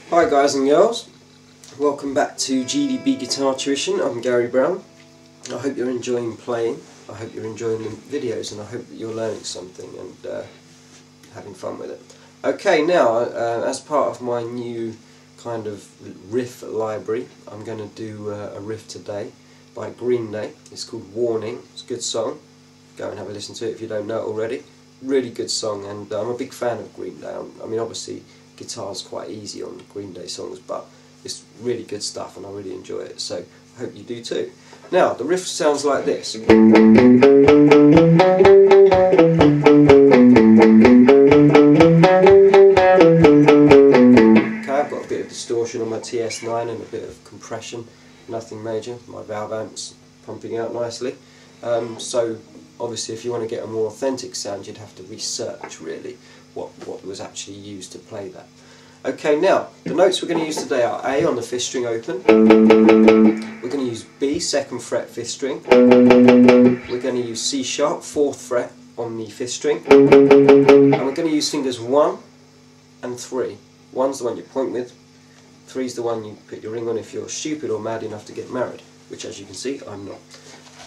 Hi guys and girls, welcome back to GDB Guitar Tuition. I'm Gary Brown. I hope you're enjoying playing, I hope you're enjoying the videos, and I hope that you're learning something and having fun with it. Okay, now as part of my new kind of riff library, I'm going to do a riff today by Green Day. It's called Warning. It's a good song. Go and have a listen to it if you don't know it already. Really good song, and I'm a big fan of Green Day. I mean, obviously guitar's quite easy on Green Day songs, but it's really good stuff and I really enjoy it, so I hope you do too. Now, the riff sounds like this. Okay, I've got a bit of distortion on my TS9 and a bit of compression, nothing major. My valve amp's pumping out nicely. So obviously if you want to get a more authentic sound, you'd have to research really what was actually used to play that. Okay, now the notes we're going to use today are A on the 5th string open, we're going to use B 2nd fret 5th string, we're going to use C sharp 4th fret on the 5th string, and we're going to use fingers 1 and 3. 1's the one you point with, 3's the one you put your ring on if you're stupid or mad enough to get married, which as you can see I'm not.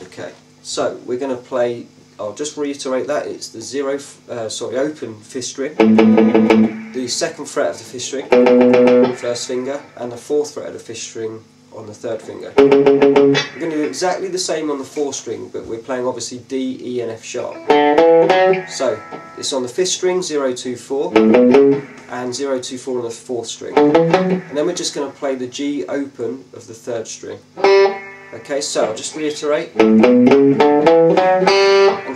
Okay, so we're going to play, I'll just reiterate that, it's the open 5th string, the 2nd fret of the 5th string, 1st finger, and the 4th fret of the 5th string on the 3rd finger. We're going to do exactly the same on the 4th string, but we're playing obviously D, E and F sharp. So it's on the 5th string, 0, 2, 4, and 0, 2, 4 on the 4th string. And then we're just going to play the G open of the 3rd string. Okay, so I'll just reiterate and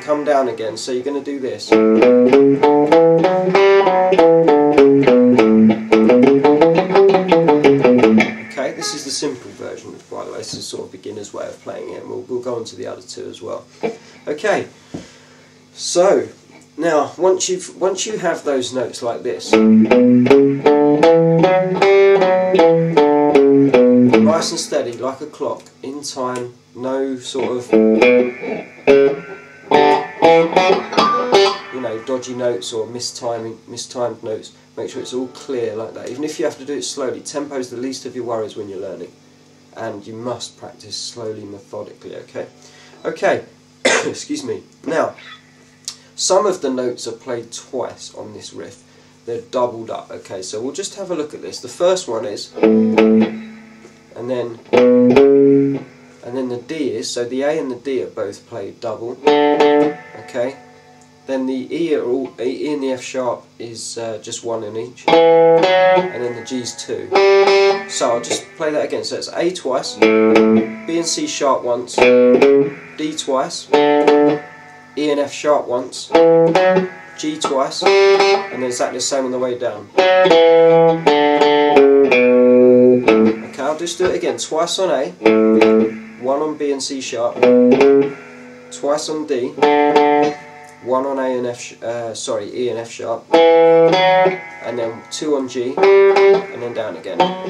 come down again. So you're going to do this. Okay, this is the simple version, by the way. This is sort of beginner's way of playing it, and we'll go on to the other two as well. Okay, so now once you have those notes like this, nice and steady, like a clock, in time, no sort of, you know, dodgy notes or mistimed notes. Make sure it's all clear like that. Even if you have to do it slowly, tempo is the least of your worries when you're learning, and you must practice slowly, methodically. Okay, okay. Excuse me. Now, some of the notes are played twice on this riff. They're doubled up. Okay, so we'll just have a look at this. The first one is, and then the D is, so the A and the D are both played double. Okay, then the E and the F sharp is just one in each, and then the G's 2. So I'll just play that again. So it's A twice, B and C sharp once, D twice, E and F sharp once, G twice, and then exactly the same on the way down. Okay, I'll just do it again. Twice on A, 1 on B and C sharp, twice on D, 1 on A and F, E and F sharp, and then 2 on G, and then down again. I'll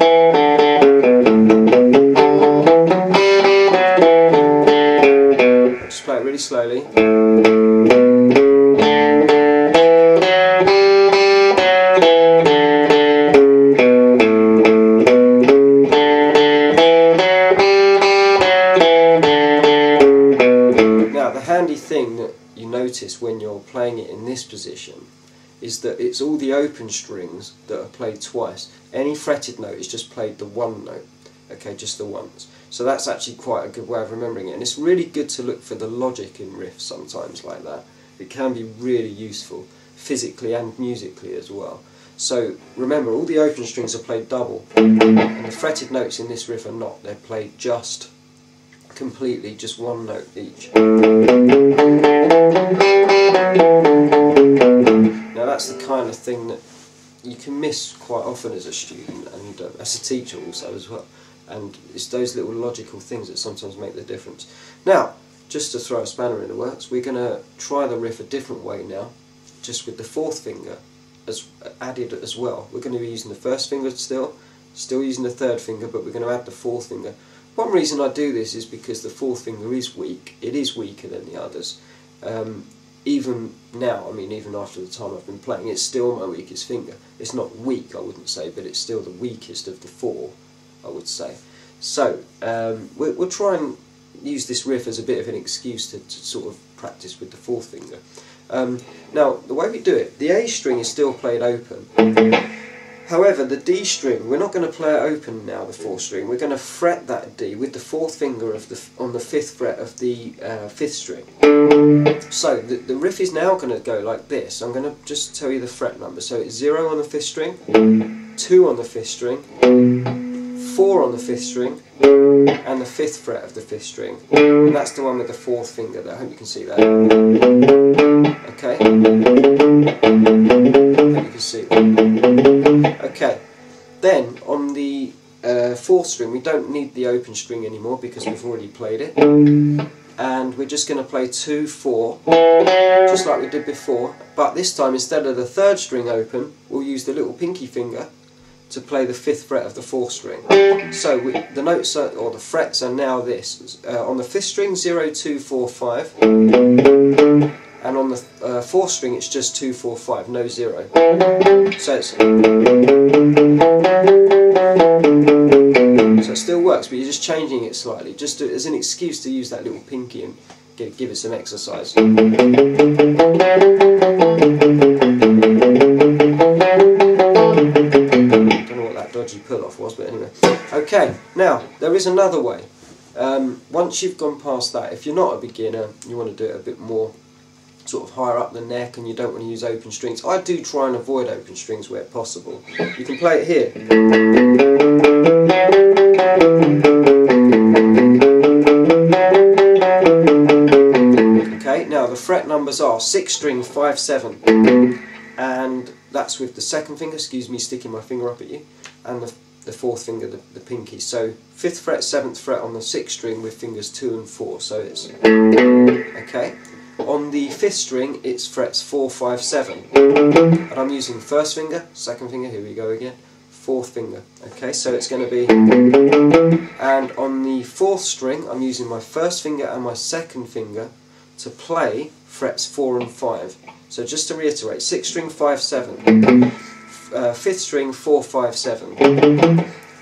just play it really slowly. Thing that you notice when you're playing it in this position is that it's all the open strings that are played twice. Any fretted note is just played the one note, okay, just the once. So that's actually quite a good way of remembering it, and it's really good to look for the logic in riffs sometimes like that. It can be really useful physically and musically as well. So remember, all the open strings are played double, and the fretted notes in this riff are not. They're played just completely, just one note each. Now that's the kind of thing that you can miss quite often as a student and as a teacher also as well, and it's those little logical things that sometimes make the difference. Now, just to throw a spanner in the works, we're going to try the riff a different way now, just with the 4th finger as added as well. We're going to be using the 1st finger still using the 3rd finger, but we're going to add the 4th finger. One reason I do this is because the 4th finger is weak. It is weaker than the others. even now, I mean, even after the time I've been playing, it's still my weakest finger. It's not weak, I wouldn't say, but it's still the weakest of the four, I would say. So we'll try and use this riff as a bit of an excuse to sort of practice with the fourth finger. Now, the way we do it, the A string is still played open. However, the D string, we're not going to play it open now, the fourth string. We're going to fret that D with the fourth finger on the fifth fret of the fifth string. So the riff is now going to go like this. I'm going to just tell you the fret number. So it's 0 on the fifth string, 2 on the fifth string, 4 on the fifth string, and the fifth fret of the fifth string. And that's the one with the fourth finger there. I hope you can see that. Okay? I hope you can see that. Okay. Then on the fourth string, we don't need the open string anymore because we've already played it. And we're just going to play 2, 4, just like we did before. But this time, instead of the third string open, we'll use the little pinky finger to play the fifth fret of the fourth string. So the notes are, or the frets are now this. On the fifth string, 0, 2, 4, 5. And on the fourth string, it's just 2, 4, 5, no 0. So it still works, but you're just changing it slightly, just as an excuse to use that little pinky and give it some exercise. Don't know what that dodgy pull-off was, but anyway. Okay, now, there is another way. Once you've gone past that, if you're not a beginner, you want to do it a bit more sort of higher up the neck and you don't want to use open strings. I do try and avoid open strings where possible. You can play it here. Okay, now the fret numbers are 6 string 5, 7, and that's with the second finger, excuse me sticking my finger up at you, and the fourth finger, the pinky. So 5th fret, 7th fret on the 6th string with fingers 2 and 4, so it's okay. On the 5th string, it's frets 4, 5, 7, and I'm using first finger, second finger, here we go again, fourth finger. Okay, so it's going to be, and on the 4th string, I'm using my first finger and my second finger to play frets 4 and 5. So just to reiterate, 6th string 5, 7, 5th string 4, 5, 7,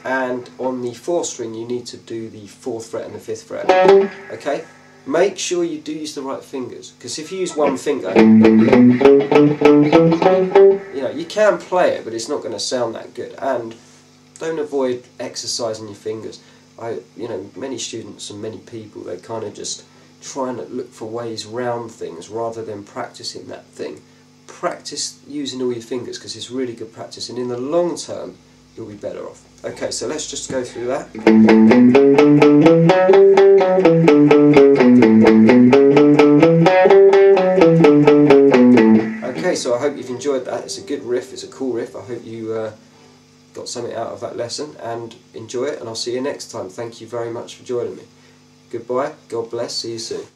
and on the 4th string you need to do the 4th fret and the 5th fret. Okay. Make sure you do use the right fingers, because if you use one finger, you know, you can play it, but it's not going to sound that good. And don't avoid exercising your fingers. You know, many students and many people, they kind of just try and look for ways round things rather than practicing that thing. Practice using all your fingers, because it's really good practice, and in the long term, you'll be better off. Okay, so let's just go through that. Okay, so I hope you've enjoyed that. It's a good riff, it's a cool riff. I hope you got something out of that lesson and enjoy it, and I'll see you next time. Thank you very much for joining me. Goodbye, God bless, see you soon.